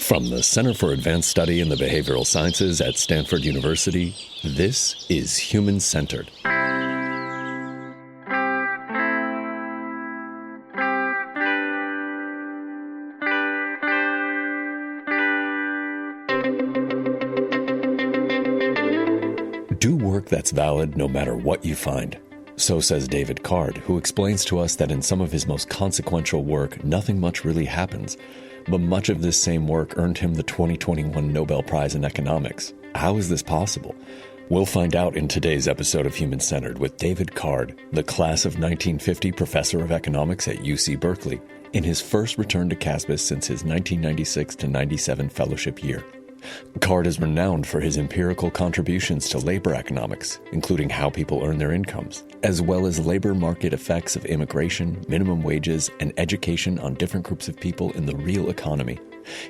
From the Center for Advanced Study in the Behavioral Sciences at Stanford University, this is Human Centered. Do work that's valid no matter what you find. So says David Card, who explains to us that in some of his most consequential work, nothing much really happens. But much of this same work earned him the 2021 Nobel Prize in economics. How is this possible? We'll find out in today's episode of Human Centered with David Card, the class of 1950 professor of economics at UC Berkeley, in his first return to CASBS since his 1996 to 97 fellowship year. Card is renowned for his empirical contributions to labor economics, including how people earn their incomes, as well as labor market effects of immigration, minimum wages, and education on different groups of people in the real economy.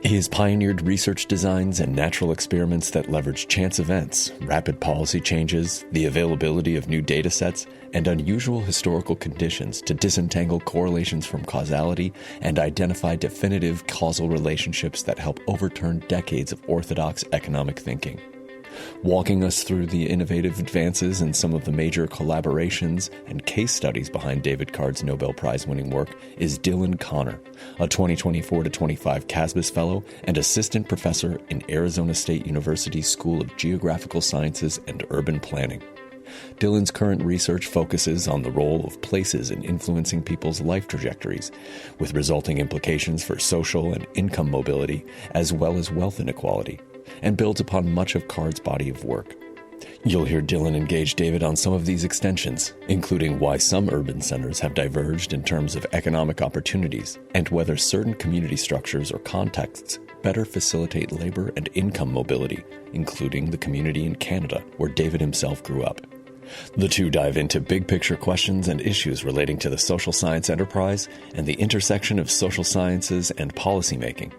He has pioneered research designs and natural experiments that leverage chance events, rapid policy changes, the availability of new data sets, and unusual historical conditions to disentangle correlations from causality and identify definitive causal relationships that help overturn decades of orthodox economic thinking. Walking us through the innovative advances in some of the major collaborations and case studies behind David Card's Nobel Prize-winning work is Dylan Conner, a 2024-25 CASBS Fellow and Assistant Professor in Arizona State University's School of Geographical Sciences and Urban Planning. Dylan's current research focuses on the role of places in influencing people's life trajectories, with resulting implications for social and income mobility, as well as wealth inequality, and builds upon much of Card's body of work. You'll hear Dylan engage David on some of these extensions, including why some urban centers have diverged in terms of economic opportunities, and whether certain community structures or contexts better facilitate labor and income mobility, including the community in Canada, where David himself grew up. The two dive into big-picture questions and issues relating to the social science enterprise and the intersection of social sciences and policymaking.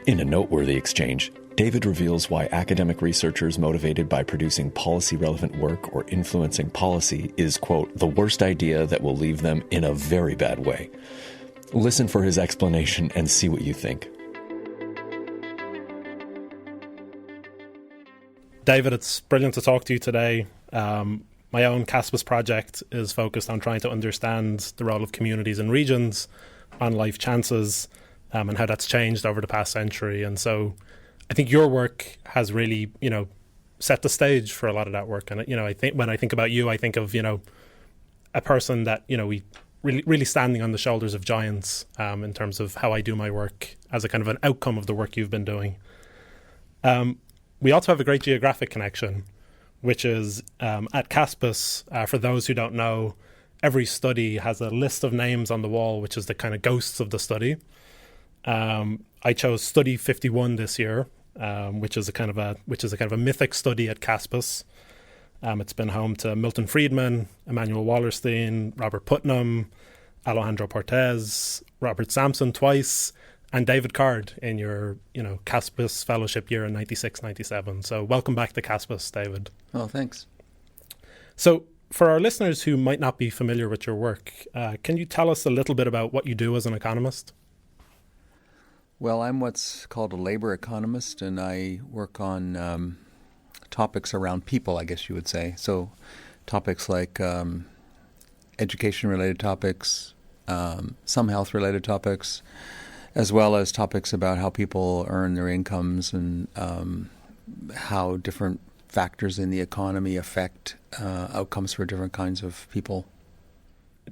In a noteworthy exchange, David reveals why academic researchers motivated by producing policy-relevant work or influencing policy is, quote, the worst idea that will leave them in a very bad way. Listen for his explanation and see what you think. David, it's brilliant to talk to you today. My own CASBS project is focused on trying to understand the role of communities and regions on life chances and how that's changed over the past century. And so I think your work has really, set the stage for a lot of that work. And, I think when I think about you, I think of, a person that, we really standing on the shoulders of giants in terms of how I do my work as a kind of an outcome of the work you've been doing. We also have a great geographic connection, which is at CASBS, for those who don't know, every study has a list of names on the wall, which is the kind of ghosts of the study. I chose Study 51 this year, which is a kind of a mythic study at CASBS. It's been home to Milton Friedman, Emanuel Wallerstein, Robert Putnam, Alejandro Portes, Robert Sampson twice, and David Card in your, CASBS fellowship year in 96-97. So welcome back to CASBS, David. Oh, thanks. So for our listeners who might not be familiar with your work, can you tell us a little bit about what you do as an economist? Well, I'm what's called a labor economist, and I work on topics around people, I guess you would say. So topics like education-related topics, some health-related topics, as well as topics about how people earn their incomes and how different factors in the economy affect outcomes for different kinds of people.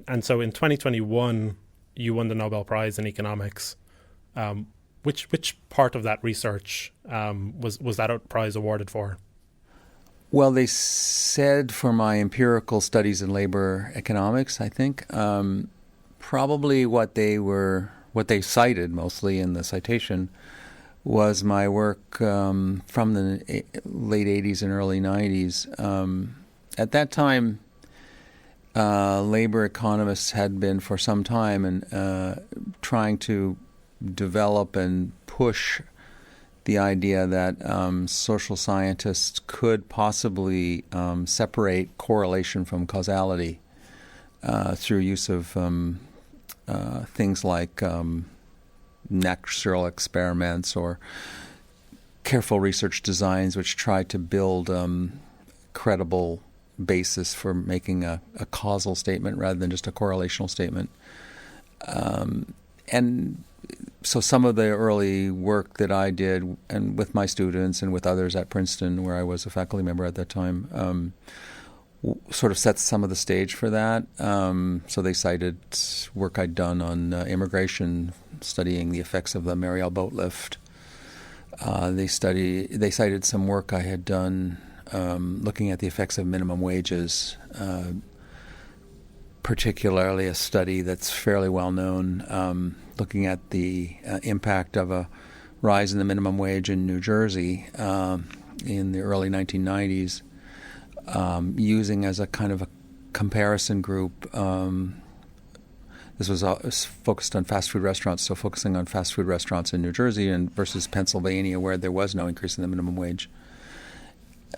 And so in 2021, you won the Nobel Prize in economics. Which part of that research was that prize awarded for? Well, they said for my empirical studies in labor economics, I think. Probably what they cited mostly in the citation was my work from the late 80s and early 90s. At that time, labor economists had been for some time and trying to develop and push the idea that social scientists could possibly separate correlation from causality through use of things like natural experiments or careful research designs which try to build credible basis for making a causal statement rather than just a correlational statement. And so some of the early work that I did, and with my students and with others at Princeton, where I was a faculty member at that time, sort of sets some of the stage for that. So they cited work I'd done on immigration, studying the effects of the Mariel boat lift. They cited some work I had done looking at the effects of minimum wages, particularly a study that's fairly well known, looking at the impact of a rise in the minimum wage in New Jersey in the early 1990s, using as a kind of a comparison group. This was focused on fast food restaurants, so focusing on fast food restaurants in New Jersey and versus Pennsylvania, where there was no increase in the minimum wage.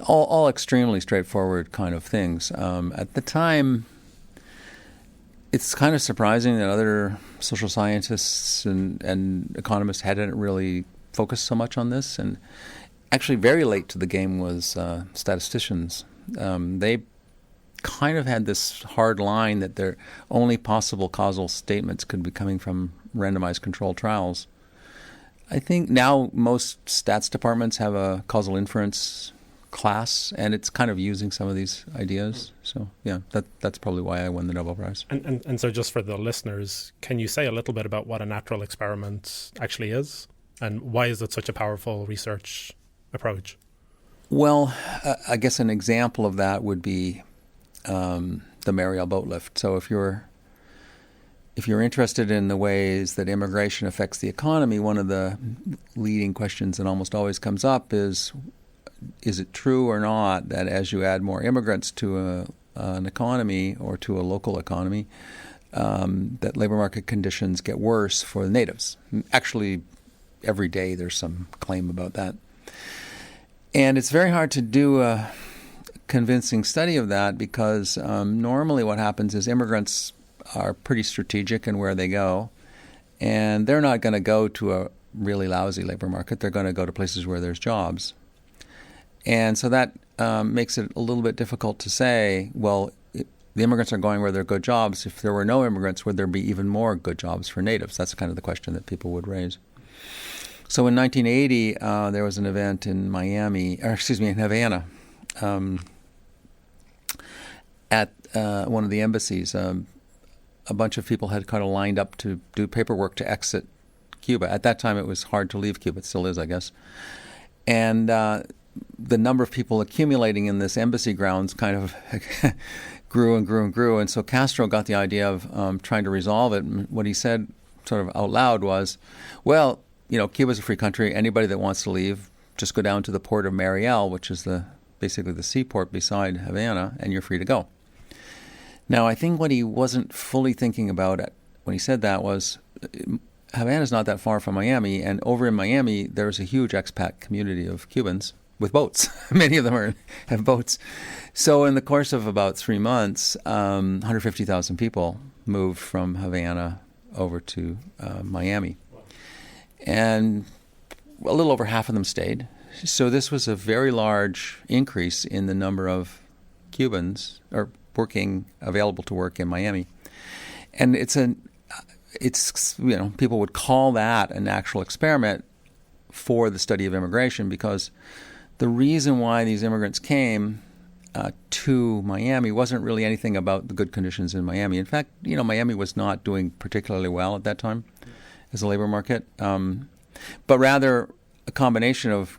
All extremely straightforward kind of things. At the time, it's kind of surprising that other social scientists and economists hadn't really focused so much on this. And actually, very late to the game was statisticians. They kind of had this hard line that their only possible causal statements could be coming from randomized controlled trials. I think now most stats departments have a causal inference class, and it's kind of using some of these ideas. So yeah, that's probably why I won the Nobel Prize. And so just for the listeners, can you say a little bit about what a natural experiment actually is, and why is it such a powerful research approach? Well, I guess an example of that would be the Mariel boat lift. So if you're interested in the ways that immigration affects the economy, one of the leading questions that almost always comes up is it true or not that as you add more immigrants to an economy or to a local economy, that labor market conditions get worse for the natives? Actually, every day there's some claim about that. And it's very hard to do a convincing study of that because normally what happens is immigrants are pretty strategic in where they go, and they're not going to go to a really lousy labor market. They're going to go to places where there's jobs. And so that makes it a little bit difficult to say, well, the immigrants are going where there are good jobs. If there were no immigrants, would there be even more good jobs for natives? That's kind of the question that people would raise. So in 1980, there was an event in in Havana, at one of the embassies. A bunch of people had kind of lined up to do paperwork to exit Cuba. At that time, it was hard to leave Cuba. It still is, I guess. And the number of people accumulating in this embassy grounds kind of grew and grew and grew. And so Castro got the idea of trying to resolve it. And what he said sort of out loud was, well, Cuba's a free country. Anybody that wants to leave, just go down to the port of Mariel, which is basically the seaport beside Havana, and you're free to go. Now, I think what he wasn't fully thinking about when he said that was Havana's not that far from Miami, and over in Miami, there's a huge expat community of Cubans with boats. Many of them have boats. So in the course of about 3 months, 150,000 people moved from Havana over to Miami. And a little over half of them stayed. So this was a very large increase in the number of Cubans available to work in Miami. And people would call that an actual experiment for the study of immigration, because the reason why these immigrants came to Miami wasn't really anything about the good conditions in Miami. In fact, Miami was not doing particularly well at that time as a labor market, but rather a combination of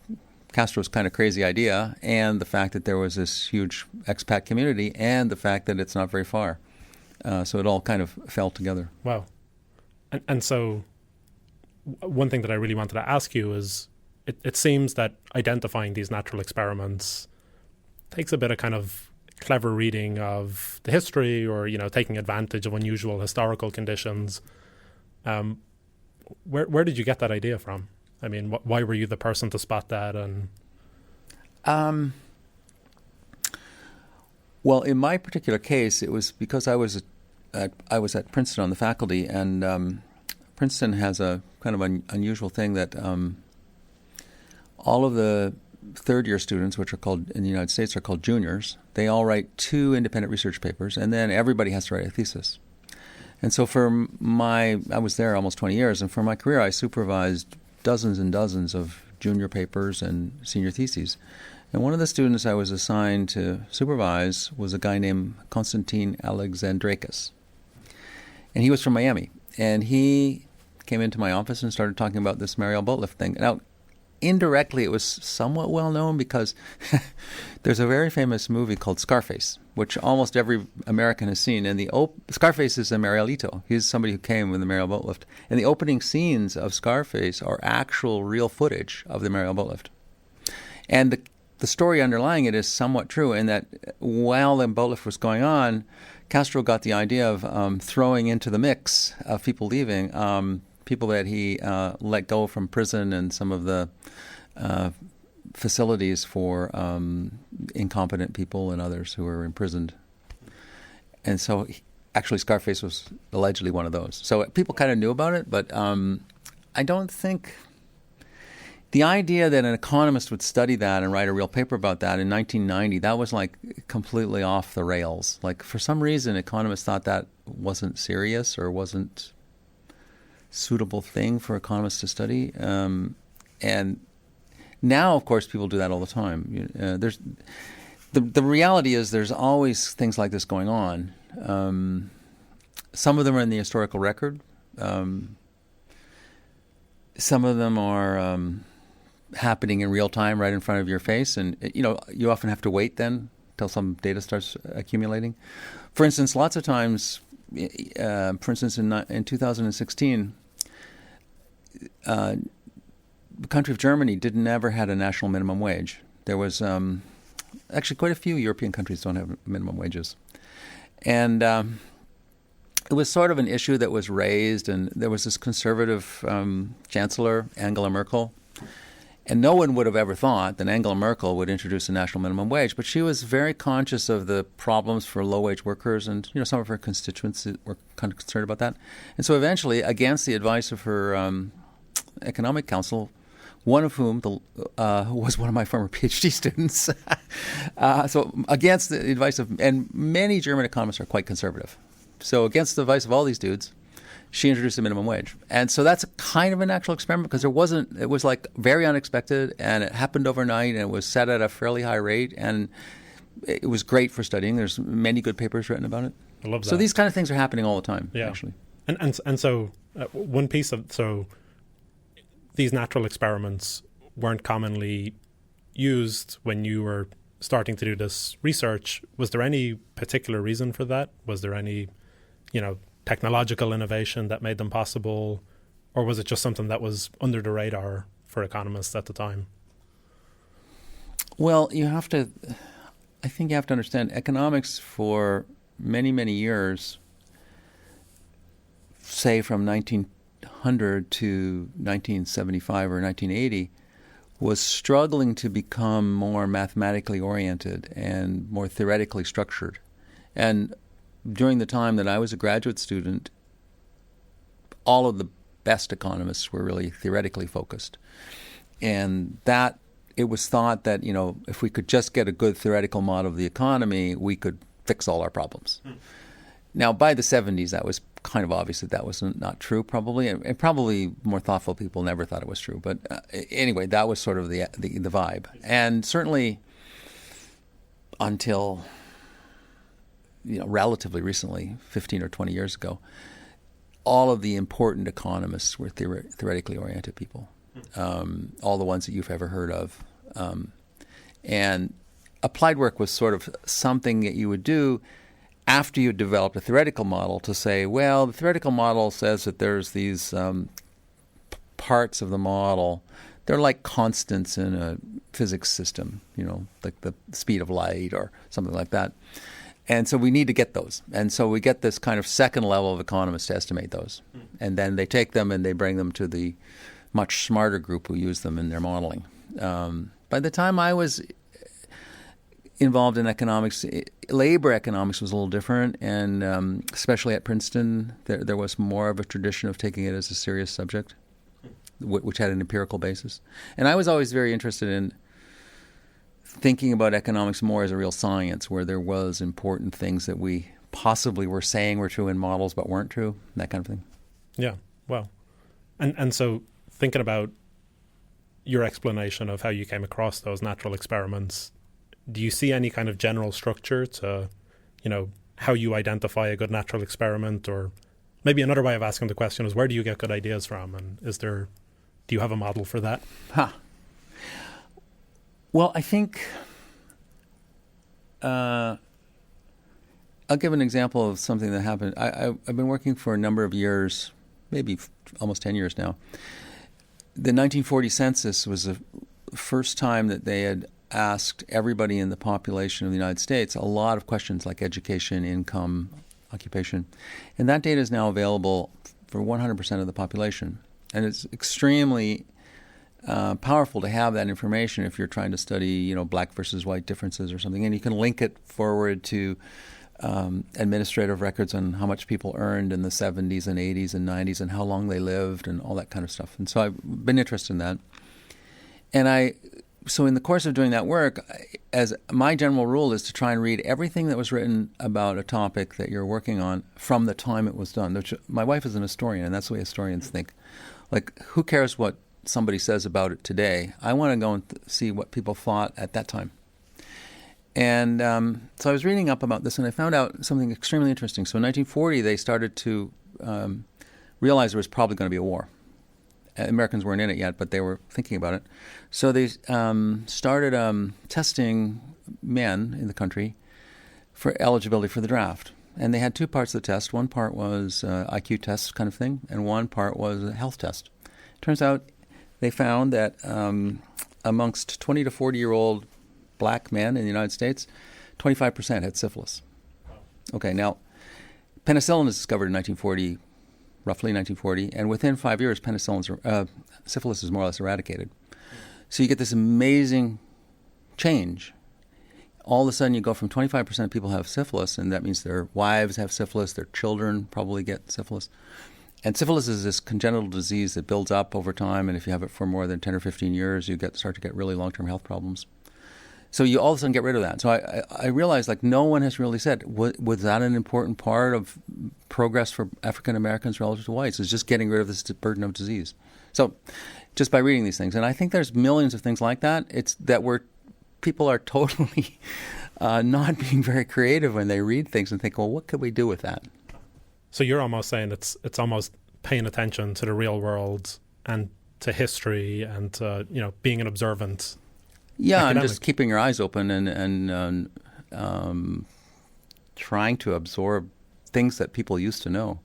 Castro's kind of crazy idea and the fact that there was this huge expat community and the fact that it's not very far. So it all kind of fell together. Wow. And so one thing that I really wanted to ask you is, it seems that identifying these natural experiments takes a bit of kind of clever reading of the history, or, taking advantage of unusual historical conditions. Where did you get that idea from? I mean, why were you the person to spot that? And well, in my particular case, it was because I was at Princeton on the faculty, and Princeton has a kind of unusual thing that all of the third-year students, which are called in the United States are called juniors, they all write 2 independent research papers, and then everybody has to write a thesis. And so I was there almost 20 years, and for my career I supervised dozens and dozens of junior papers and senior theses. And one of the students I was assigned to supervise was a guy named Konstantin Alexandrakis. And he was from Miami. And he came into my office and started talking about this Mariel boatlift thing. Now, indirectly, it was somewhat well known because there's a very famous movie called Scarface, which almost every American has seen. And Scarface is a Marielito. He's somebody who came with the Mariel boatlift. And the opening scenes of Scarface are actual real footage of the Mariel boatlift. And the story underlying it is somewhat true in that while the boatlift was going on, Castro got the idea of throwing into the mix of people leaving, people that he let go from prison and some of the facilities for incompetent people and others who were imprisoned. And so actually Scarface was allegedly one of those. So people kind of knew about it, but I don't think... The idea that an economist would study that and write a real paper about that in 1990, that was like completely off the rails. Like for some reason, economists thought that wasn't serious or wasn't suitable thing for economists to study. And now, of course, people do that all the time. There's the reality is there's always things like this going on. Some of them are in the historical record. Some of them are happening in real time right in front of your face. And, you often have to wait then until some data starts accumulating. For instance, lots of times, in 2016, the country of Germany never had a national minimum wage. There was actually quite a few European countries don't have minimum wages. And it was sort of an issue that was raised, and there was this conservative chancellor, Angela Merkel, and no one would have ever thought that Angela Merkel would introduce a national minimum wage, but she was very conscious of the problems for low-wage workers, and some of her constituents were kind of concerned about that. And so eventually, against the advice of her economic council, one of whom was one of my former PhD students, so against the advice of, and many German economists are quite conservative, so against the advice of all these dudes, she introduced a minimum wage. And so that's kind of an actual experiment because it was like very unexpected, and it happened overnight, and it was set at a fairly high rate, and it was great for studying. There's many good papers written about it. I love that. So these kind of things are happening all the time, yeah. actually. And so one piece of, so these natural experiments weren't commonly used when you were starting to do this research. Was there any particular reason for that? Was there any, technological innovation that made them possible, or was it just something that was under the radar for economists at the time? Well, I think you have to understand economics for many, many years, say from 1900 to 1975 or 1980, was struggling to become more mathematically oriented and more theoretically structured. And during the time that I was a graduate student, all of the best economists were really theoretically focused. And that it was thought that, if we could just get a good theoretical model of the economy, we could fix all our problems. Now, by the 70s, that was kind of obvious that was not true, probably. And probably more thoughtful people never thought it was true. But anyway, that was sort of the vibe. And certainly until relatively recently, 15 or 20 years ago, all of the important economists were theoretically oriented people, all the ones that you've ever heard of. And applied work was sort of something that you would do after you developed a theoretical model to say, well, the theoretical model says that there's these parts of the model, they're like constants in a physics system, like the speed of light or something like that. And so we need to get those. And so we get this kind of second level of economists to estimate those. And then they take them and they bring them to the much smarter group who use them in their modeling. By the time I was involved in economics, labor economics was a little different. And especially at Princeton, there was more of a tradition of taking it as a serious subject. which had an empirical basis. And I was always very interested in thinking about economics more as a real science, where there was important things that we possibly were saying were true in models but weren't true, that kind of thing. Yeah, well, and so thinking about your explanation of how you came across those natural experiments, do you see any kind of general structure to, how you identify a good natural experiment? Or maybe another way of asking the question is, where do you get good ideas from? And do you have a model for that? Well, I think I'll give an example of something that happened. I've been working for a number of years, maybe almost 10 years now. The 1940 census was the first time that they had asked everybody in the population of the United States a lot of questions like education, income, occupation. And that data is now available for 100% of the population. And it's extremely powerful to have that information if you're trying to study, black versus white differences or something. And you can link it forward to administrative records on how much people earned in the 70s and 80s and 90s and how long they lived and all that kind of stuff. And so I've been interested in that. And so in the course of doing that work, as my general rule is to try and read everything that was written about a topic that you're working on from the time it was done. Which, my wife is an historian, and that's the way historians think. Like, who cares what somebody says about it today? I want to go and see what people thought at that time. And so I was reading up about this, and I found out something extremely interesting. So in 1940, they started to realize there was probably going to be a war. Americans weren't in it yet, but they were thinking about it. So they started testing men in the country for eligibility for the draft. And they had two parts of the test. One part was IQ test kind of thing, and one part was a health test. Turns out they found that amongst 20 to 40-year-old black men in the United States, 25% had syphilis. Okay, now, penicillin was discovered in 1940, roughly 1940, and within 5 years, syphilis is more or less eradicated. So you get this amazing change. All of a sudden, you go from 25% of people have syphilis, and that means their wives have syphilis, their children probably get syphilis. And syphilis is this congenital disease that builds up over time, and if you have it for more than 10 or 15 years, you start to get really long-term health problems. So you all of a sudden get rid of that. So I realized, no one has really said, was that an important part of progress for African Americans relative to whites, is just getting rid of this burden of disease. So just by reading these things. And I think there's millions of things like that. It's that people are totally not being very creative when they read things and think, well, what could we do with that? So you're almost saying it's almost paying attention to the real world and to history and to, being an observant. Yeah, academic. and just keeping your eyes open and trying to absorb things that people used to know.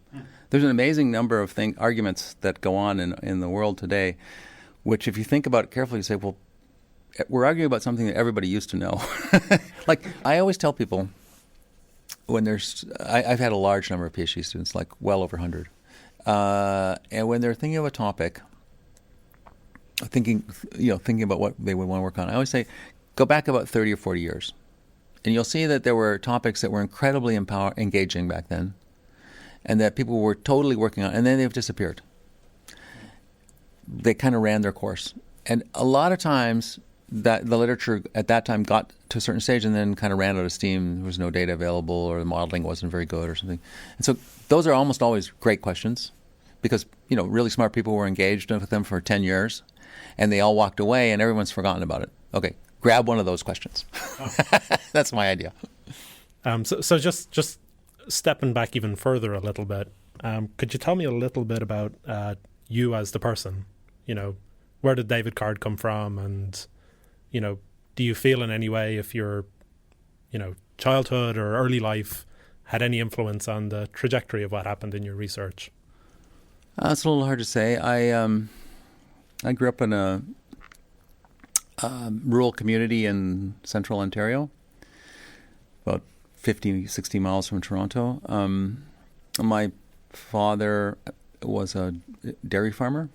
There's an amazing number of arguments that go on in the world today, which if you think about it carefully, you say, well, we're arguing about something that everybody used to know. Like, I always tell people, when I've had a large number of PhD students, like well over 100, and when they're thinking of a topic, thinking about what they would want to work on, I always say, go back about 30 or 40 years, and you'll see that there were topics that were incredibly engaging back then, and that people were totally working on, and then they've disappeared. They kind of ran their course, and a lot of times that the literature at that time got to a certain stage and then kind of ran out of steam. There was no data available, or the modeling wasn't very good, or something. And so those are almost always great questions, because really smart people were engaged with them for 10 years, and they all walked away, and everyone's forgotten about it. Okay, grab one of those questions. Oh. That's my idea. So just stepping back even further a little bit, could you tell me a little bit about you as the person? Where did David Card come from, and do you feel in any way if your childhood or early life had any influence on the trajectory of what happened in your research? It's a little hard to say. I grew up in a rural community in central Ontario, about 50, 60 miles from Toronto. My father was a dairy farmer.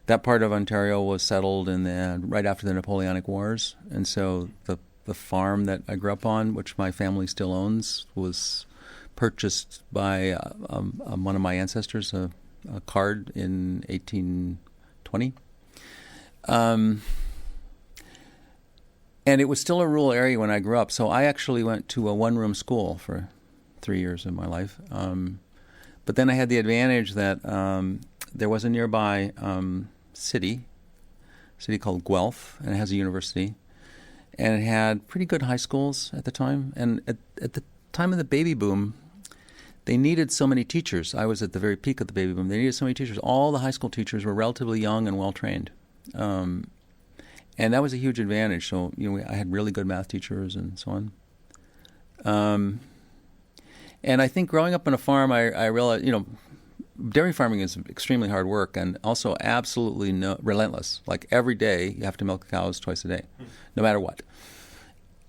That part of Ontario was settled right after the Napoleonic Wars, and so the farm that I grew up on, which my family still owns, was purchased by one of my ancestors, a card in 1820. And it was still a rural area when I grew up, so I actually went to a one-room school for 3 years of my life. But then I had the advantage that there was a nearby city called Guelph, and it has a university. And it had pretty good high schools at the time. And at the time of the baby boom, they needed so many teachers. I was at the very peak of the baby boom. They needed so many teachers. All the high school teachers were relatively young and well-trained. And that was a huge advantage. So, I had really good math teachers and so on. And I think growing up on a farm, I realized, dairy farming is extremely hard work and also absolutely relentless. Like every day, you have to milk the cows twice a day, no matter what.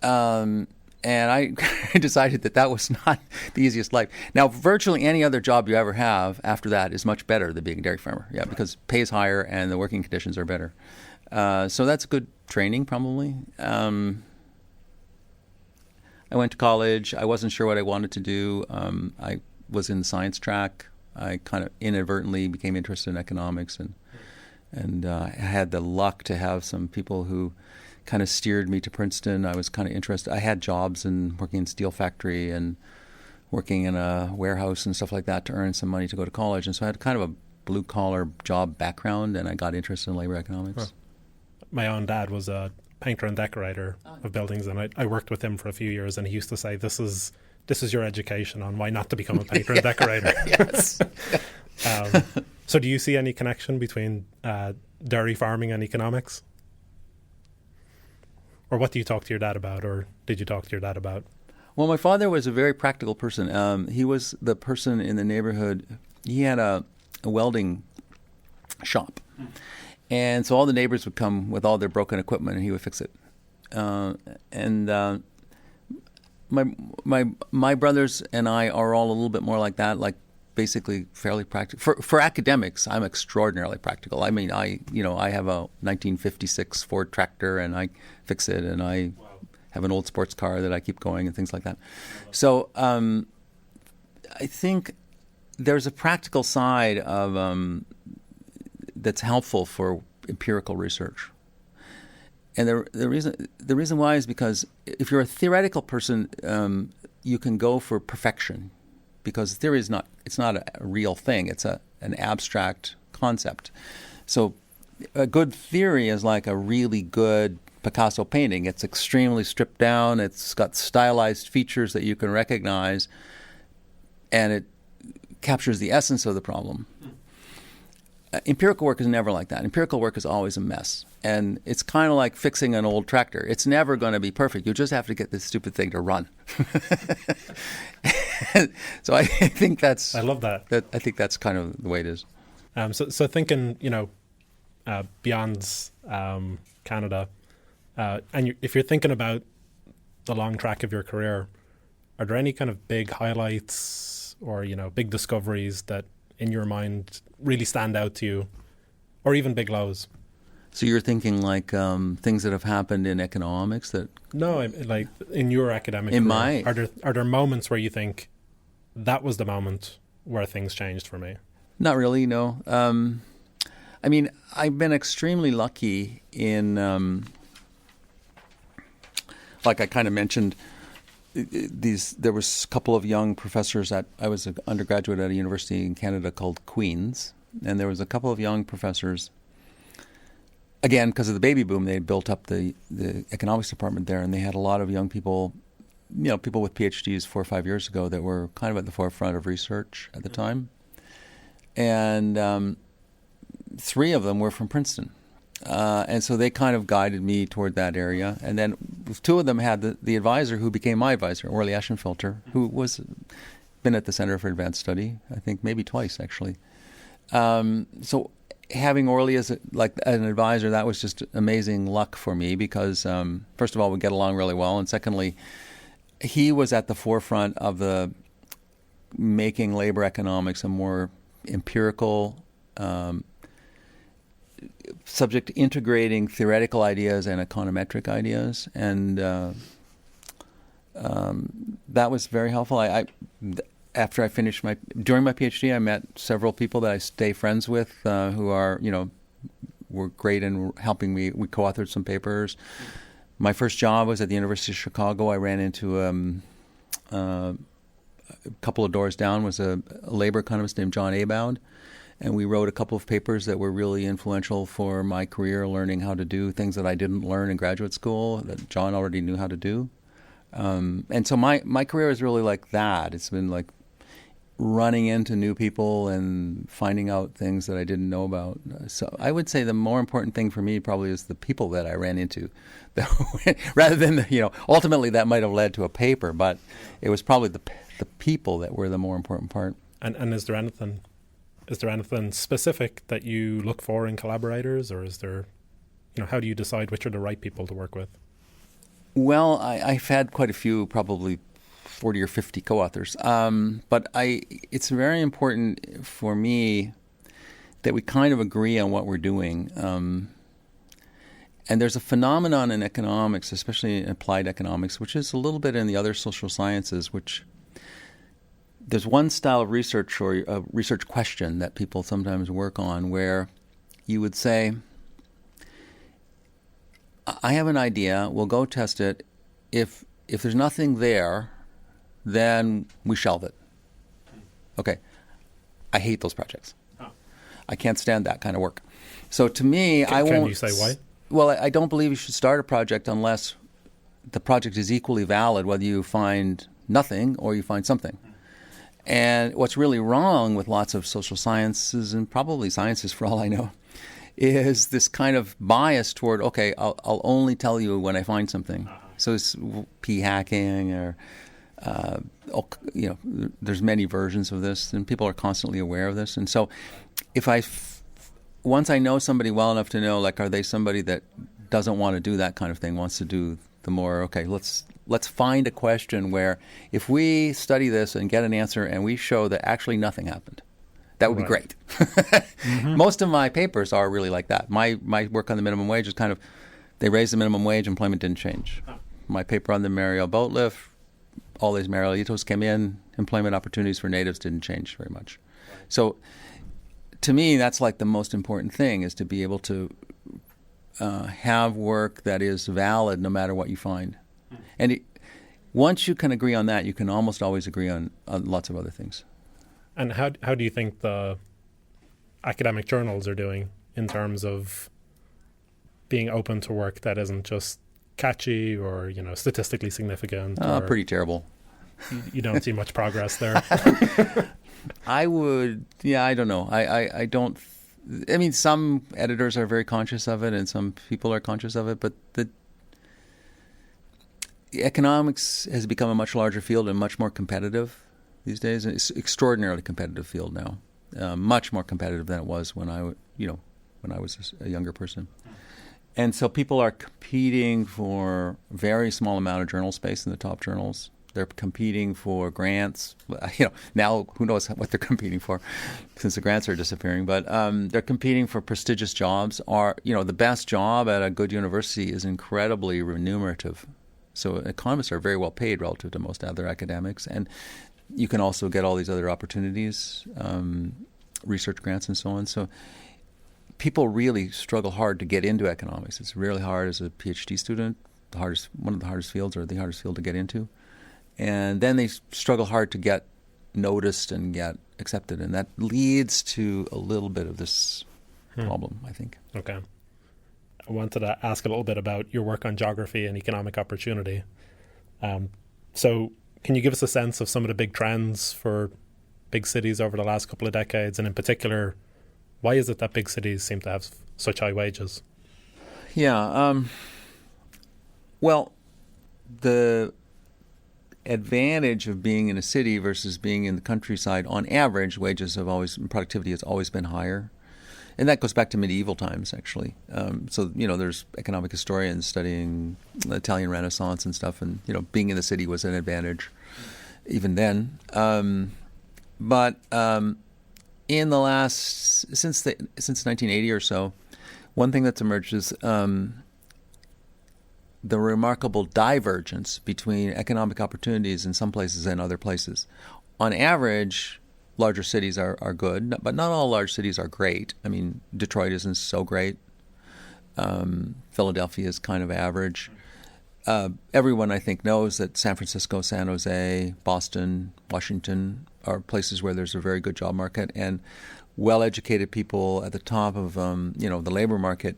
And I decided that was not the easiest life. Now, virtually any other job you ever have after that is much better than being a dairy farmer. Yeah, because pay is higher and the working conditions are better. So that's good training, probably. I went to college. I wasn't sure what I wanted to do. I was in the science track. I kind of inadvertently became interested in economics, and I had the luck to have some people who kind of steered me to Princeton. I was kind of interested. I had jobs in working in steel factory and working in a warehouse and stuff like that to earn some money to go to college. And so I had kind of a blue-collar job background, and I got interested in labor economics. Huh. My own dad was a painter and decorator of buildings, and I worked with him for a few years, and he used to say, this is your education on why not to become a painter and decorator. Yes. So do you see any connection between dairy farming and economics? Or what do you talk to your dad about, or did you talk to your dad about? Well, my father was a very practical person. He was the person in the neighborhood. He had a welding shop. And so all the neighbors would come with all their broken equipment, and he would fix it. My brothers and I are all a little bit more like that, like basically fairly practical. For academics, I'm extraordinarily practical. I mean, I have a 1956 Ford tractor, and I fix it, and I have an old sports car that I keep going and things like that. So I think there's a practical side of that's helpful for empirical research. And the reason why is because if you're a theoretical person, you can go for perfection, because theory is not a real thing. It's an abstract concept. So a good theory is like a really good Picasso painting. It's extremely stripped down. It's got stylized features that you can recognize, and it captures the essence of the problem. Empirical work is never like that. Empirical work is always a mess. And it's kind of like fixing an old tractor. It's never going to be perfect. You just have to get this stupid thing to run. So I think that's... I love that. I think that's kind of the way it is. So thinking, beyond Canada, and if you're thinking about the long track of your career, are there any kind of big highlights or, big discoveries that in your mind really stand out to you, or even big lows? So you're thinking like things that have happened in economics that... No, like in your academic career. Are there moments where you think that was the moment where things changed for me? Not really, no. I mean, I've been extremely lucky in, like I kind of mentioned, there was a couple of young professors I was an undergraduate at a university in Canada called Queen's, and there was a couple of young professors. Again, because of the baby boom, they had built up the economics department there, and they had a lot of young people, people with PhDs 4 or 5 years ago that were kind of at the forefront of research at the time. And 3 of them were from Princeton. And so they kind of guided me toward that area. And then 2 of them had the advisor who became my advisor, Orley Ashenfelter, who was been at the Center for Advanced Study, I think maybe twice, actually. So having Orley as an advisor, that was just amazing luck for me because, first of all, we get along really well. And secondly, he was at the forefront of the making labor economics a more empirical subject, integrating theoretical ideas and econometric ideas, and that was very helpful. after I finished during my PhD, I met several people that I stay friends with who are, were great in helping me. We co-authored some papers. My first job was at the University of Chicago. I ran into a couple of doors down was a labor economist named John Aboud, and we wrote a couple of papers that were really influential for my career, learning how to do things that I didn't learn in graduate school that John already knew how to do. And so my career is really like that. It's been like running into new people and finding out things that I didn't know about. So I would say the more important thing for me probably is the people that I ran into, rather than ultimately that might have led to a paper, but it was probably the people that were the more important part. And is there anything specific that you look for in collaborators, or is there, how do you decide which are the right people to work with? Well, I've had quite a few, probably 40 or 50 co-authors. But it's very important for me that we kind of agree on what we're doing. And there's a phenomenon in economics, especially in applied economics, which is a little bit in the other social sciences, which there's one style of research or a research question that people sometimes work on where you would say, I have an idea, we'll go test it. If there's nothing there, then we shelve it. Okay. I hate those projects. Oh. I can't stand that kind of work. So to me, I won't... Can you say why? Well, I don't believe you should start a project unless the project is equally valid, whether you find nothing or you find something. And what's really wrong with lots of social sciences, and probably sciences for all I know, is this kind of bias toward, okay, I'll only tell you when I find something. So it's p-hacking or, there's many versions of this, and people are constantly aware of this. And so once I know somebody well enough to know, like, are they somebody that doesn't want to do that kind of thing, wants to do the more, okay, let's find a question where if we study this and get an answer and we show that actually nothing happened, that would be great. Mm-hmm. Most of my papers are really like that. My work on the minimum wage is kind of, they raised the minimum wage, employment didn't change. Oh. My paper on the Mariel boat lift, all these Marielitos came in, employment opportunities for natives didn't change very much. Right. So to me, that's like the most important thing, is to be able to have work that is valid no matter what you find. Mm. And once you can agree on that, you can almost always agree on lots of other things. And how do you think the academic journals are doing in terms of being open to work that isn't just catchy or statistically significant? Pretty terrible. You don't see much progress there. I don't know. I don't. I mean, some editors are very conscious of it, and some people are conscious of it. But the economics has become a much larger field and much more competitive these days. It's an extraordinarily competitive field now, much more competitive than it was when I was a younger person. And so people are competing for a very small amount of journal space in the top journals. They're competing for grants. Now who knows what they're competing for, since the grants are disappearing. But they're competing for prestigious jobs. The best job at a good university is incredibly remunerative. So economists are very well paid relative to most other academics, and you can also get all these other opportunities, research grants and so on. So people really struggle hard to get into economics. It's really hard as a PhD student. One of the hardest fields, or the hardest field to get into. And then they struggle hard to get noticed and get accepted. And that leads to a little bit of this problem, I think. Okay. I wanted to ask a little bit about your work on geography and economic opportunity. So can you give us a sense of some of the big trends for big cities over the last couple of decades? And in particular, why is it that big cities seem to have such high wages? Yeah. Well, the advantage of being in a city versus being in the countryside, on average, productivity has always been higher. And that goes back to medieval times, actually. So there's economic historians studying the Italian Renaissance and stuff, and, being in the city was an advantage even then. But in the last, since 1980 or so, one thing that's emerged is the remarkable divergence between economic opportunities in some places and other places. on average, larger cities are good, but not all large cities are great. I mean, Detroit isn't so great. Philadelphia is kind of average. Everyone, I think, knows that San Francisco, San Jose, Boston, Washington are places where there's a very good job market, and well-educated people at the top of the labor market,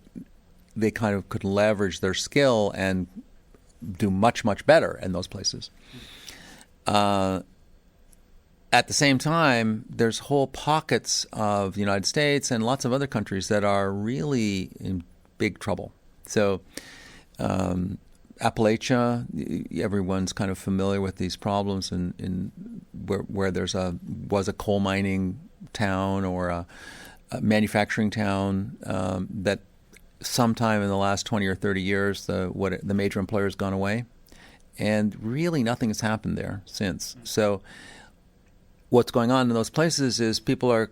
they kind of could leverage their skill and do much, much better in those places. At the same time, there's whole pockets of the United States and lots of other countries that are really in big trouble. So Appalachia, everyone's kind of familiar with these problems in where was a coal mining town or a manufacturing town that sometime in the last 20 or 30 years the major employer has gone away, and really nothing has happened there since. So what's going on in those places is people are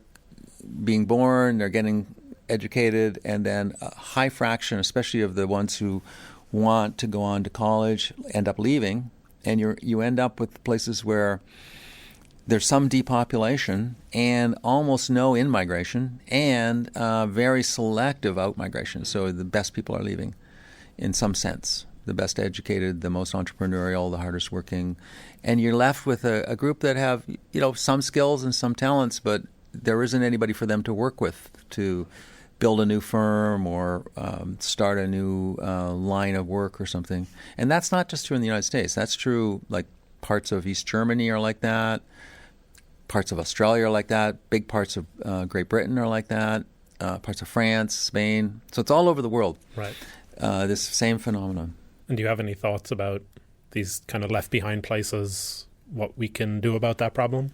being born, they're getting educated, and then a high fraction, especially of the ones who want to go on to college, end up leaving, and you end up with places where there's some depopulation and almost no in-migration and very selective out-migration. So the best people are leaving in some sense. The best educated, the most entrepreneurial, the hardest working. And you're left with a group that have, some skills and some talents, but there isn't anybody for them to work with to build a new firm or start a new line of work or something. And that's not just true in the United States. That's true, like parts of East Germany are like that. Parts of Australia are like that. Big parts of Great Britain are like that. Parts of France, Spain. So it's all over the world. Right. This same phenomenon. And do you have any thoughts about these kind of left behind places, what we can do about that problem?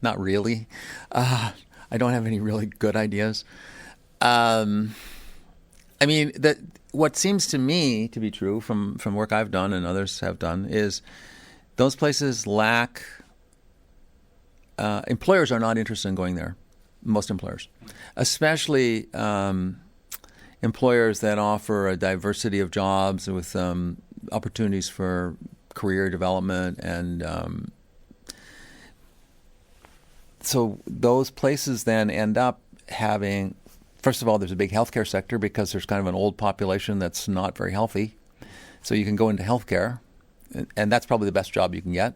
Not really. I don't have any really good ideas. I mean, what seems to me to be true from work I've done and others have done is those places lack. Employers are not interested in going there. Most employers, especially employers that offer a diversity of jobs with opportunities for career development, and so those places then end up having, first of all, there's a big healthcare sector because there's kind of an old population that's not very healthy. So you can go into healthcare, and that's probably the best job you can get.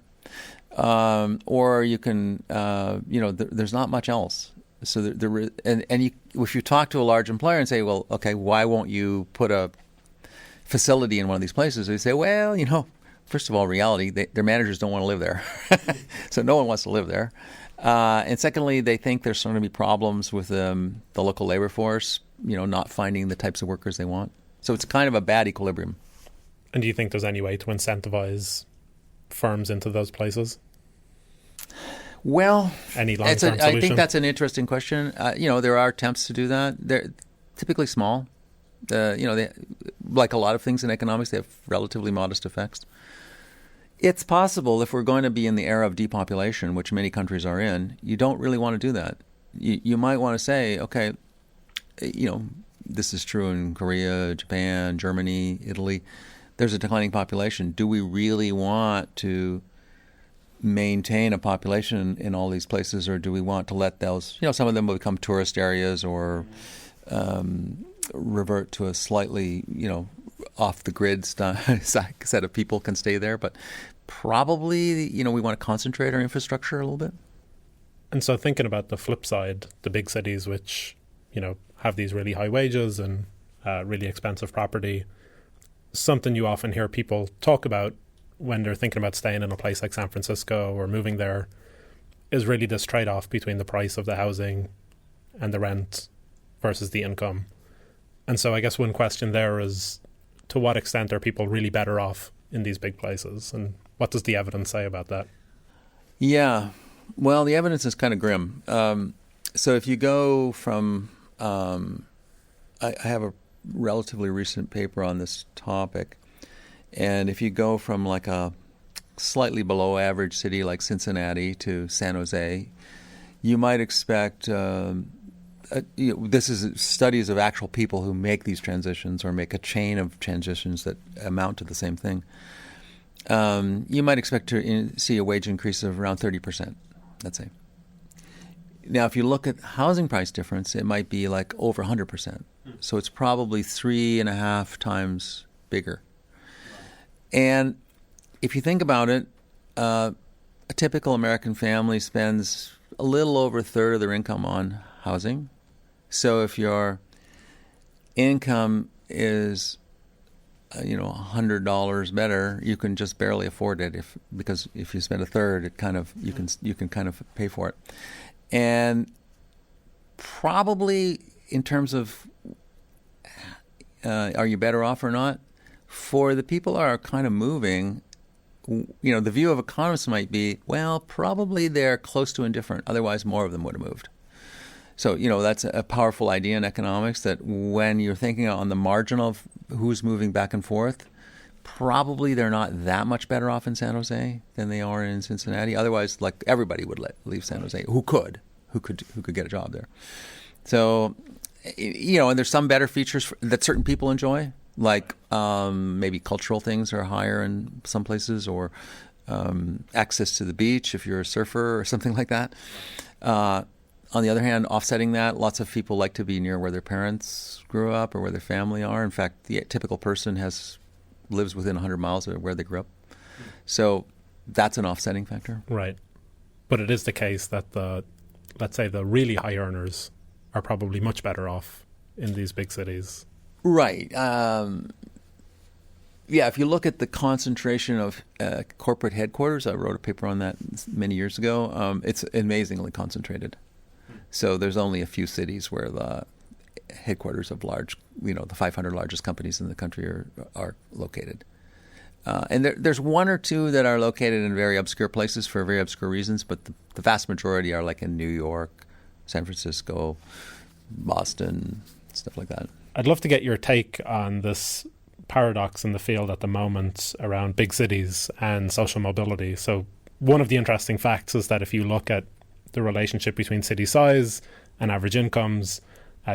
Or you can, there's not much else. So if you talk to a large employer and say, well, okay, why won't you put a facility in one of these places? They say, well, first of all, reality, their managers don't want to live there. So no one wants to live there. And secondly, they think there's going to be problems with the local labor force, not finding the types of workers they want. So it's kind of a bad equilibrium. And do you think there's any way to incentivize firms into those places? Well, any long-term solution? I think that's an interesting question. There are attempts to do that. They're typically small. They, like a lot of things in economics, they have relatively modest effects. It's possible if we're going to be in the era of depopulation, which many countries are in, you don't really want to do that. You might want to say, okay, this is true in Korea, Japan, Germany, Italy. There's a declining population. Do we really want to maintain a population in all these places, or do we want to let those, some of them will become tourist areas or revert to a slightly, off the grid set of people can stay there, but probably, we want to concentrate our infrastructure a little bit. And so thinking about the flip side, the big cities which, have these really high wages and really expensive property, something you often hear people talk about when they're thinking about staying in a place like San Francisco or moving there is really this trade-off between the price of the housing and the rent versus the income. And so I guess one question there is, to what extent are people really better off in these big places? And what does the evidence say about that? Yeah, well, the evidence is kind of grim. So if you go from, I have a relatively recent paper on this topic, and if you go from like a slightly below average city like Cincinnati to San Jose, you might expect, this is studies of actual people who make these transitions or make a chain of transitions that amount to the same thing. you might expect to see a wage increase of around 30%, let's say. Now, if you look at housing price difference, it might be like over 100%. So it's probably 3.5 times bigger. And if you think about it, a typical American family spends a little over a third of their income on housing. So if your income is $100 better, you can just barely afford it because if you spend a third, it kind of you can kind of pay for it. And probably in terms of are you better off or not, for the people that are kind of moving, the view of economists might be, well, probably they're close to indifferent. Otherwise, more of them would have moved. So, that's a powerful idea in economics, that when you're thinking on the margin of who's moving back and forth, probably they're not that much better off in San Jose than they are in Cincinnati. Otherwise, like, everybody would leave San Jose who could get a job there. So, and there's some better features that certain people enjoy, like maybe cultural things are higher in some places, or access to the beach if you're a surfer or something like that. On the other hand, offsetting that, lots of people like to be near where their parents grew up or where their family are. In fact, the typical person lives within 100 miles of where they grew up. So that's an offsetting factor. Right. But it is the case that let's say the really high earners are probably much better off in these big cities. Right. If you look at the concentration of corporate headquarters, I wrote a paper on that many years ago. It's amazingly concentrated. So there's only a few cities where the headquarters of the 500 largest companies in the country are located. And there's one or two that are located in very obscure places for very obscure reasons, but the vast majority are like in New York, San Francisco, Boston, stuff like that. I'd love to get your take on this paradox in the field at the moment around big cities and social mobility. So one of the interesting facts is that if you look at the relationship between city size and average incomes,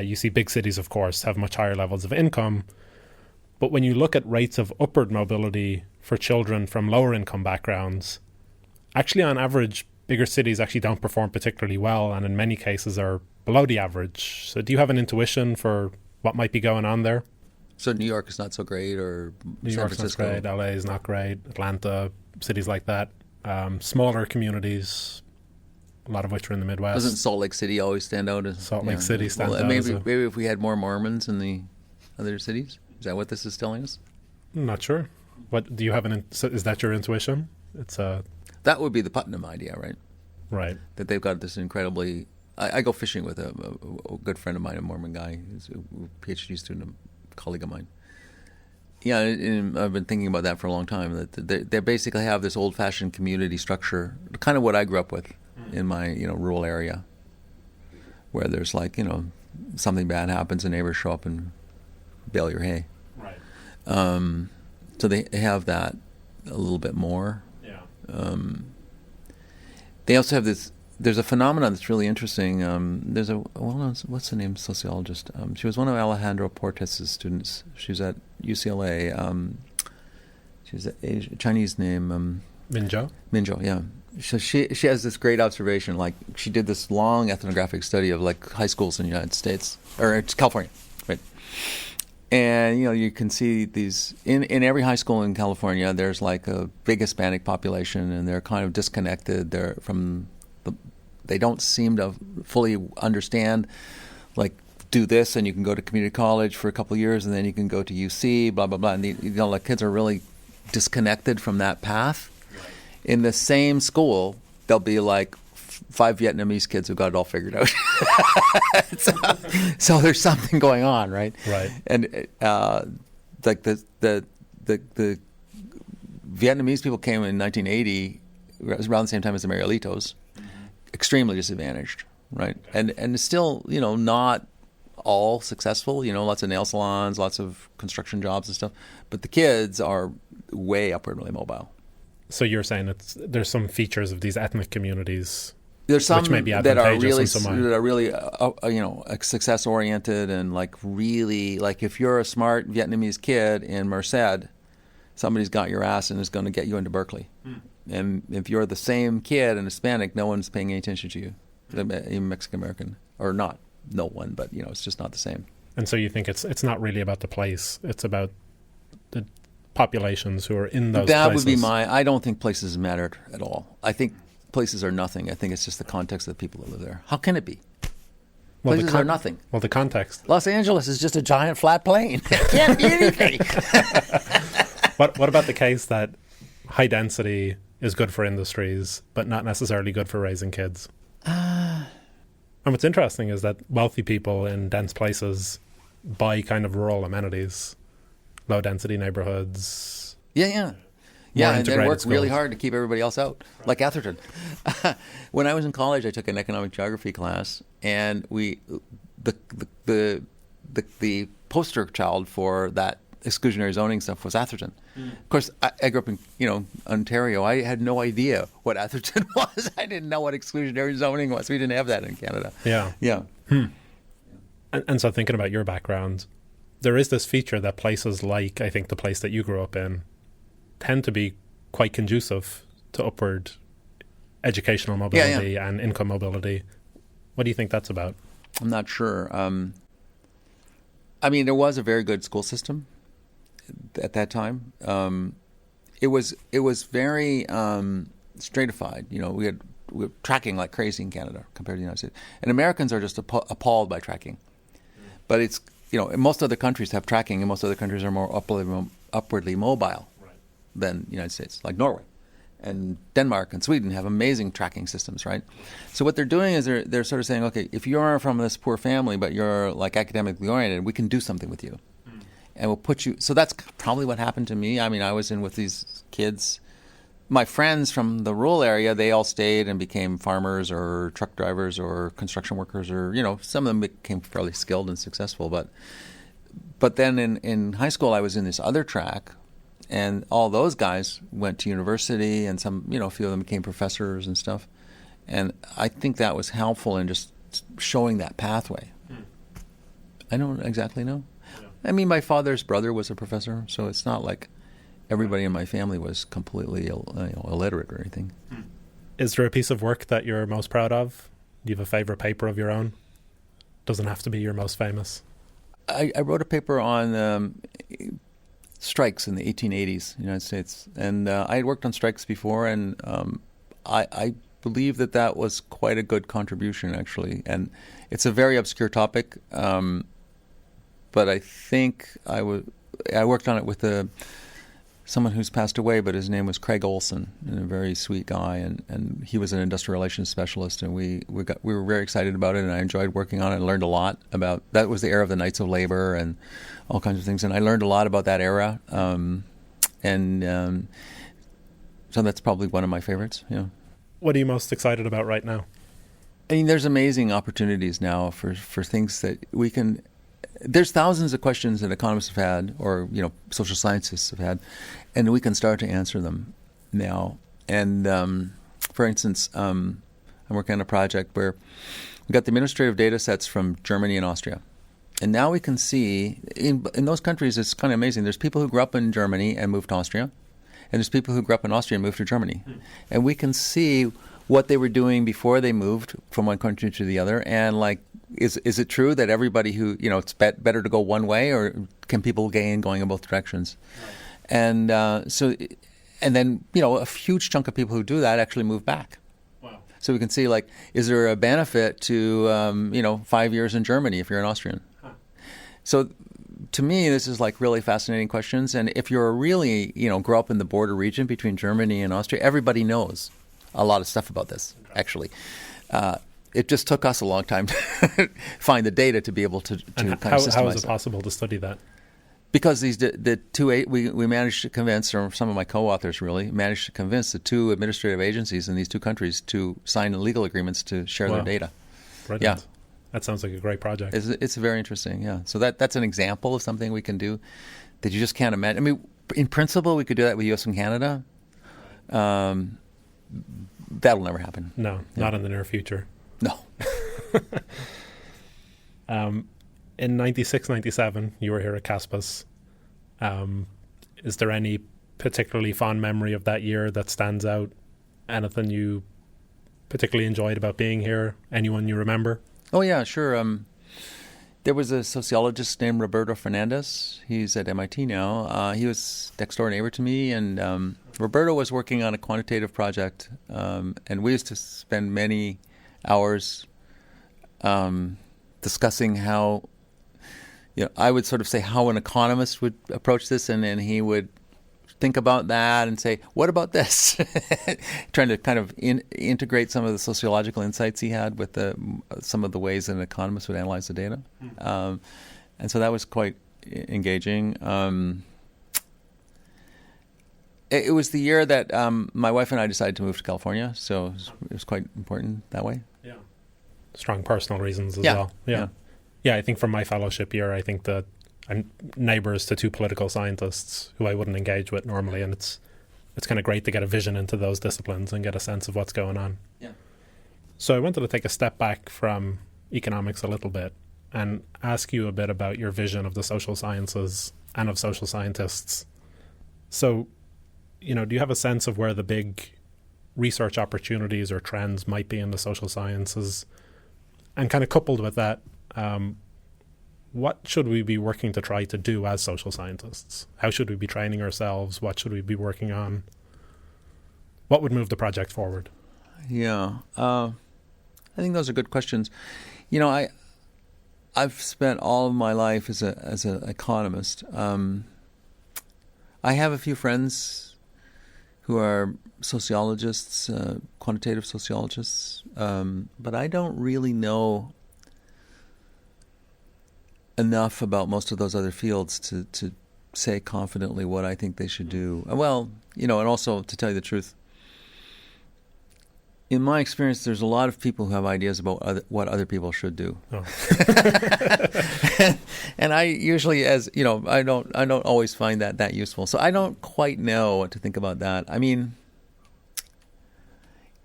you see big cities, of course, have much higher levels of income. But when you look at rates of upward mobility for children from lower income backgrounds, actually on average, bigger cities actually don't perform particularly well, and in many cases are below the average. So do you have an intuition for what might be going on there? So New York is not so great, or New San York's Francisco? not great, LA is not great, Atlanta, cities like that. Smaller communities, a lot of which are in the Midwest. Doesn't Salt Lake City always stand out? Salt Lake City stands out. Maybe if we had more Mormons in the other cities? Is that what this is telling us? I'm not sure. What do you have is that your intuition? That would be the Putnam idea, right? Right. That they've got this incredibly... I go fishing with a good friend of mine, a Mormon guy, who's a PhD student, a colleague of mine. Yeah, and I've been thinking about that for a long time, that they basically have this old-fashioned community structure, kind of what I grew up with in my rural area, where there's something bad happens and neighbors show up and bale your hay. Right. So they have that a little bit more. Yeah. They also have this. There's a phenomenon that's really interesting. There's a well-known, what's the name, sociologist. She was one of Alejandro Portes' students. She was at UCLA. She was a Chinese name. Minzhou? Minzhou, yeah. So she has this great observation. Like, she did this long ethnographic study of high schools in the United States, or it's California, right? And you can see these in every high school in California. There's a big Hispanic population, and they're kind of disconnected. They don't seem to fully understand, do this and you can go to community college for a couple of years and then you can go to UC, blah, blah, blah. And kids are really disconnected from that path. Right. In the same school, there'll be 5 Vietnamese kids who got it all figured out. so there's something going on, right? Right. And the Vietnamese people came in 1980, around the same time as the Marielitos. Extremely disadvantaged, right? Okay. And it's still, not all successful, lots of nail salons, lots of construction jobs and stuff. But the kids are way upwardly mobile. So you're saying there's some features of these ethnic communities. There's some which may be that are really success oriented and really if you're a smart Vietnamese kid in Merced, somebody's got your ass and is going to get you into Berkeley. And if you're the same kid and Hispanic, no one's paying any attention to you, even Mexican American, or not, no one, but it's just not the same. And so you think it's not really about the place; it's about the populations who are in those that places. Would be I don't think places mattered at all. I think places are nothing. I think it's just the context of the people that live there. How can it be? Well, places are nothing. Well, the context. Los Angeles is just a giant flat plain. It can't be anything. What about the case that high density is good for industries, but not necessarily good for raising kids? And what's interesting is that wealthy people in dense places buy kind of rural amenities, low density neighborhoods. Yeah, and then work really hard to keep everybody else out, like Atherton. When I was in college, I took an economic geography class, and the poster child for that exclusionary zoning stuff was Atherton. Of course, I grew up in Ontario. I had no idea what Atherton was. I didn't know what exclusionary zoning was. We didn't have that in Canada. Yeah. And so thinking about your background, there is this feature that places like, I think, the place that you grew up in tend to be quite conducive to upward educational mobility and income mobility. What do you think that's about? I'm not sure. There was a very good school system at that time. It was very stratified. We were tracking like crazy in Canada compared to the United States. And Americans are just appalled by tracking. But it's, most other countries have tracking, and most other countries are more upwardly mobile than the United States, like Norway. And Denmark and Sweden have amazing tracking systems, right? So what they're doing is they're sort of saying, okay, if you're from this poor family, but you're like academically oriented, we can do something with you. And we'll put you, so that's probably what happened to me. I was in with these kids. My friends from the rural area, they all stayed and became farmers or truck drivers or construction workers, or, some of them became fairly skilled and successful. But then in high school, I was in this other track, and all those guys went to university, and some, a few of them became professors and stuff. And I think that was helpful in just showing that pathway. I don't exactly know. My father's brother was a professor, so it's not like everybody in my family was completely illiterate or anything. Is there a piece of work that you're most proud of? Do you have a favorite paper of your own? Doesn't have to be your most famous. I wrote a paper on strikes in the 1880s in the United States, and I had worked on strikes before, and I believe that was quite a good contribution, actually. And it's a very obscure topic, but I think I worked on it with someone who's passed away, but his name was Craig Olson, and a very sweet guy, and he was an industrial relations specialist, and we were very excited about it, and I enjoyed working on it and learned a lot about, that was the era of the Knights of Labor and all kinds of things, and I learned a lot about that era, so that's probably one of my favorites. Yeah. What are you most excited about right now? There's amazing opportunities now for things that we can. There's thousands of questions that economists have had, or social scientists have had, and we can start to answer them now. And for instance, I'm working on a project where we got the administrative data sets from Germany and Austria, and now we can see in those countries, it's kind of amazing. There's people who grew up in Germany and moved to Austria, and there's people who grew up in Austria and moved to Germany, and we can see what they were doing before they moved from one country to the other, and is it true that everybody who, it's better to go one way, or can people gain going in both directions? Right. And then, a huge chunk of people who do that actually move back. Wow. So we can see, is there a benefit to, 5 years in Germany if you're an Austrian? Huh. So to me, this is really fascinating questions. And if you're really, grow up in the border region between Germany and Austria, everybody knows a lot of stuff about this, actually. It just took us a long time to find the data to be able to kind of systemize. How is it possible to study that? Because we managed to convince, or some of my co-authors really managed to convince the two administrative agencies in these two countries to sign legal agreements to share their data. Brilliant. Yeah, that sounds like a great project. It's very interesting. Yeah, so that's an example of something we can do that you just can't imagine. In principle, we could do that with U.S. and Canada. That'll never happen. No, not in the near future. No. In 96, 97, you were here at CASBS. Is there any particularly fond memory of that year that stands out? Anything you particularly enjoyed about being here? Anyone you remember? Oh, yeah, sure. There was a sociologist named Roberto Fernandez. He's at MIT now. He was next door neighbor to me, and Roberto was working on a quantitative project, and we used to spend many hours discussing how, I would sort of say how an economist would approach this, and then he would think about that and say, what about this? Trying to kind of integrate some of the sociological insights he had with some of the ways an economist would analyze the data. And so that was quite engaging. It was the year that my wife and I decided to move to California, so it was quite important that way. Yeah. Strong personal reasons as well. Yeah, I think from my fellowship year, I think that I'm neighbours to two political scientists who I wouldn't engage with normally, and it's kind of great to get a vision into those disciplines and get a sense of what's going on. Yeah. So I wanted to take a step back from economics a little bit and ask you a bit about your vision of the social sciences and of social scientists. So, do you have a sense of where the big research opportunities or trends might be in the social sciences? And kind of coupled with that, what should we be working to try to do as social scientists? How should we be training ourselves? What should we be working on? What would move the project forward? Yeah, I think those are good questions. I've spent all of my life as an economist. I have a few friends who are sociologists, quantitative sociologists, but I don't really know enough about most of those other fields to say confidently what I think they should do. Well, and also, to tell you the truth, in my experience, there's a lot of people who have ideas about what other people should do. Oh. and I usually, I don't always find that useful. So I don't quite know what to think about that. I mean,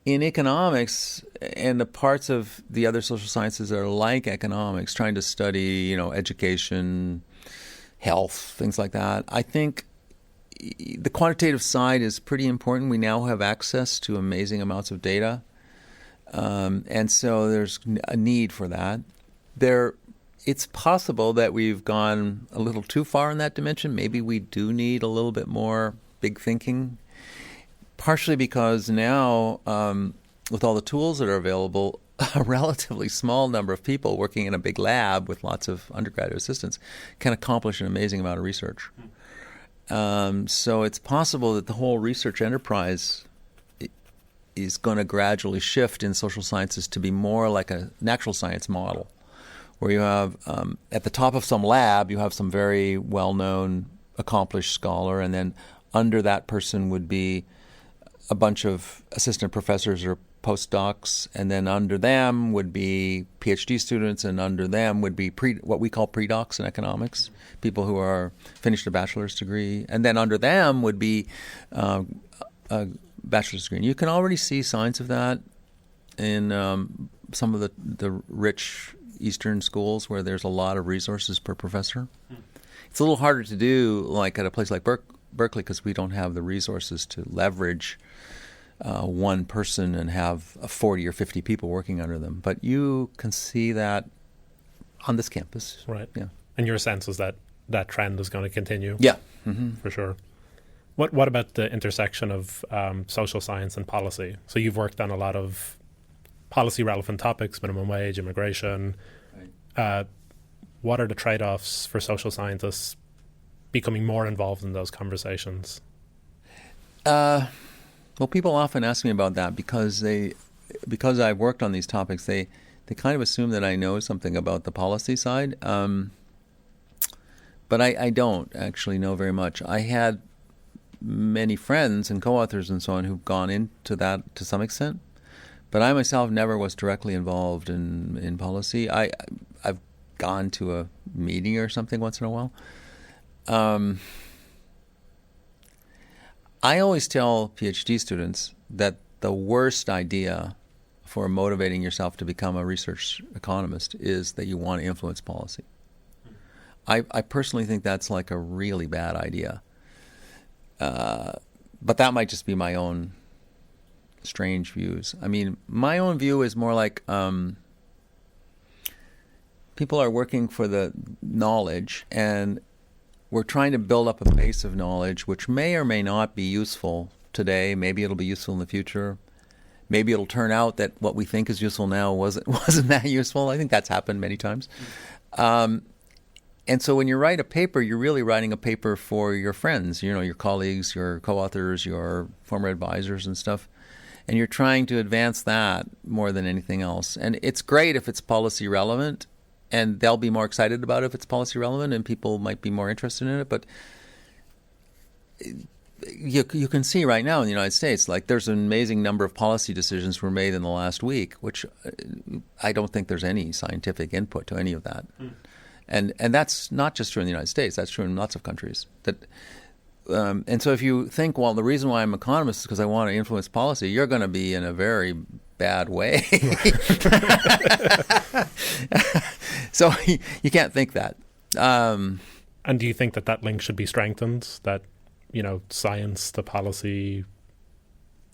in economics and the parts of the other social sciences that are like economics, trying to study, education, health, things like that, I think the quantitative side is pretty important. We now have access to amazing amounts of data, and so there's a need for that. It's possible that we've gone a little too far in that dimension. Maybe we do need a little bit more big thinking, partially because now, with all the tools that are available, a relatively small number of people working in a big lab with lots of undergraduate assistants can accomplish an amazing amount of research. So it's possible that the whole research enterprise is going to gradually shift in social sciences to be more like a natural science model, where you have, at the top of some lab, you have some very well-known, accomplished scholar, and then under that person would be a bunch of assistant professors or postdocs, and then under them would be PhD students, and under them would be what we call pre-docs in economics, people who are finished a bachelor's degree, and then under them would be a bachelor's degree. And you can already see signs of that in some of the rich Eastern schools where there's a lot of resources per professor. It's a little harder to do like at a place like Berkeley because we don't have the resources to leverage one person and have 40 or 50 people working under them. But you can see that on this campus. Right. Yeah. And your sense is that that trend is going to continue? Yeah. Mm-hmm. For sure. What about the intersection of social science and policy? So you've worked on a lot of policy-relevant topics, minimum wage, immigration. Right. What are the trade-offs for social scientists becoming more involved in those conversations? Well, people often ask me about that because I've worked on these topics. They kind of assume that I know something about the policy side, but I don't actually know very much. I had many friends and co-authors and so on who've gone into that to some extent, but I myself never was directly involved in policy. I've gone to a meeting or something once in a while. I always tell PhD students that the worst idea for motivating yourself to become a research economist is that you want to influence policy. I personally think that's like a really bad idea. But that might just be my own strange views. I mean, my own view is more like people are working for the knowledge, and we're trying to build up a base of knowledge which may or may not be useful today. Maybe it'll be useful in the future. Maybe it'll turn out that what we think is useful now wasn't that useful. I think that's happened many times. And so when you write a paper, you're really writing a paper for your friends, your colleagues, your co-authors, your former advisors and stuff. And you're trying to advance that more than anything else. And it's great if it's policy relevant, and they'll be more excited about it if it's policy relevant, and people might be more interested in it. But you can see right now in the United States, like there's an amazing number of policy decisions were made in the last week, which I don't think there's any scientific input to any of that. And that's not just true in the United States. That's true in lots of countries. And so if you think, well, the reason why I'm an economist is because I want to influence policy, you're going to be in a very bad way. So you can't think that. And do you think that link should be strengthened, that, science to policy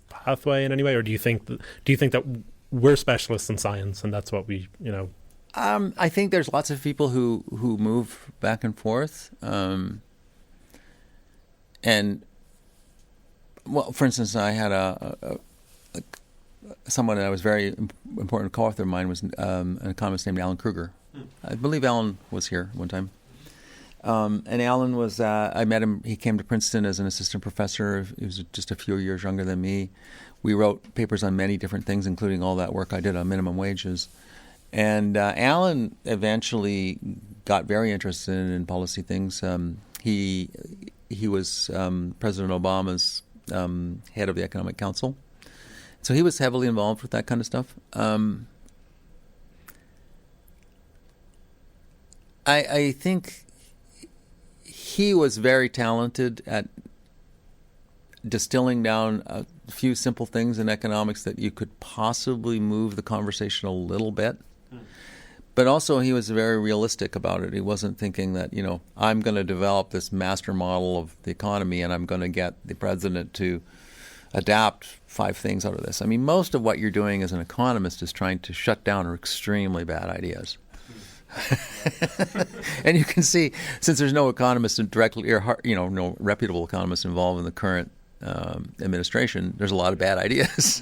pathway in any way? Or do you think that we're specialists in science and that's what we, I think there's lots of people who move back and forth. And, well, for instance, I had someone that was very important co-author of mine was an economist named Alan Krueger. I believe Alan was here one time. And Alan was, I met him, he came to Princeton as an assistant professor. He was just a few years younger than me. We wrote papers on many different things, including all that work I did on minimum wages. And Alan eventually got very interested in policy things. He was President Obama's head of the Economic Council. So he was heavily involved with that kind of stuff. I think he was very talented at distilling down a few simple things in economics that you could possibly move the conversation a little bit. But also he was very realistic about it. He wasn't thinking that, I'm going to develop this master model of the economy and I'm going to get the president to adapt 5 things out of this. I mean, most of what you're doing as an economist is trying to shut down extremely bad ideas. And you can see, since there's no economist directly, or no reputable economist involved in the current administration, there's a lot of bad ideas.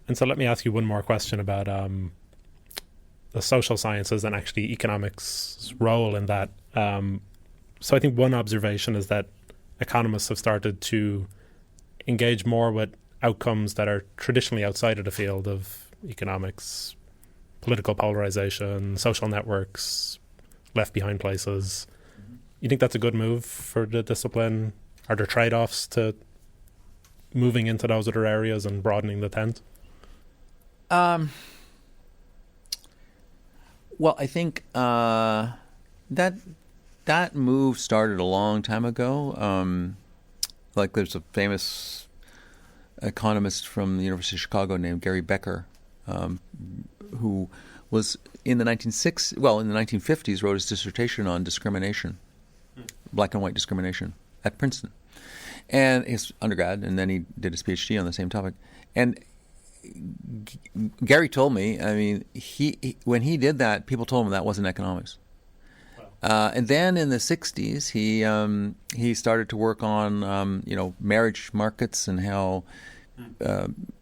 And so let me ask you one more question about the social sciences and actually economics' role in that. So I think one observation is that economists have started to engage more with outcomes that are traditionally outside of the field of economics: political polarization, social networks, left behind places. You think that's a good move for the discipline? Are there trade-offs to moving into those other areas and broadening the tent? Well, I think that move started a long time ago. Like there's a famous economist from the University of Chicago named Gary Becker, who was in the 1950s wrote his dissertation on discrimination, black and white discrimination at Princeton, and his undergrad, and then he did his PhD on the same topic. And Gary told me, I mean, he when he did that, people told him that wasn't economics. And then in the 60s, he started to work on marriage markets and how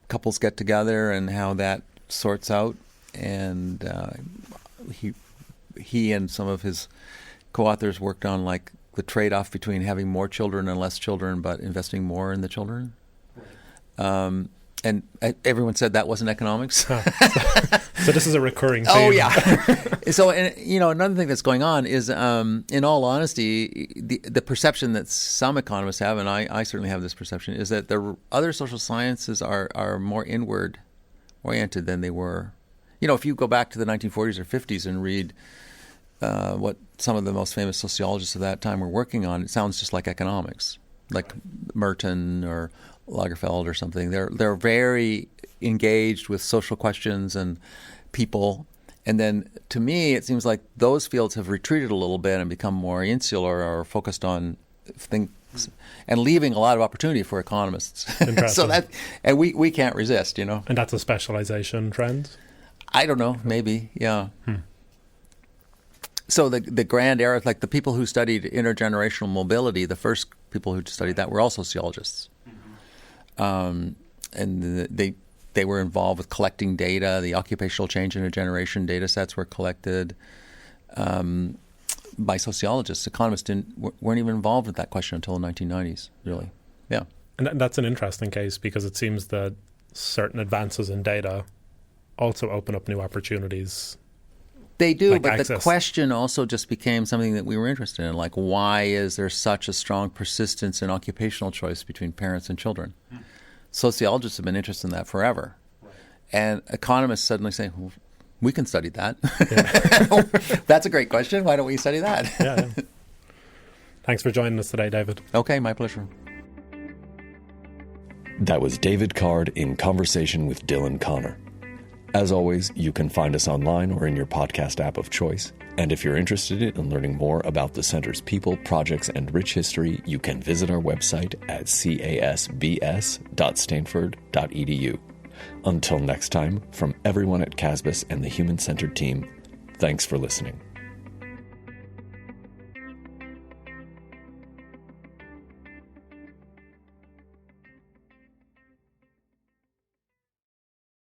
couples get together and how that sorts out. And he and some of his co-authors worked on like the trade-off between having more children and less children, but investing more in the children. And everyone said that wasn't economics. So this is a recurring theme. Oh, yeah. So, another thing that's going on is, in all honesty, the perception that some economists have, and I certainly have this perception, is that the other social sciences are more inward-oriented than they were. If you go back to the 1940s or 50s and read what some of the most famous sociologists of that time were working on, it sounds just like economics, like Merton or Lagerfeld or something. They're very engaged with social questions and people. And then to me, it seems like those fields have retreated a little bit and become more insular or focused on things, and leaving a lot of opportunity for economists. Interesting. And we can't resist, you know. And that's a specialization trend? I don't know, maybe, yeah. So the grand era, like the people who studied intergenerational mobility, the first people who studied that were all sociologists. And they were involved with collecting data. The occupational change intergeneration data sets were collected by sociologists. Economists weren't even involved with that question until the 1990s, really. Yeah. And that's an interesting case because it seems that certain advances in data also open up new opportunities. They do, like but access. The question also just became something that we were interested in, like why is there such a strong persistence in occupational choice between parents and children? Sociologists have been interested in that forever. Right. And economists suddenly say, well, we can study that. Yeah. That's a great question. Why don't we study that? Yeah. Thanks for joining us today, David. Okay, my pleasure. That was David Card in conversation with Dylan Connor. As always, you can find us online or in your podcast app of choice. And if you're interested in learning more about the Center's people, projects, and rich history, you can visit our website at casbs.stanford.edu. Until next time, from everyone at CASBS and the Human Centered team, thanks for listening.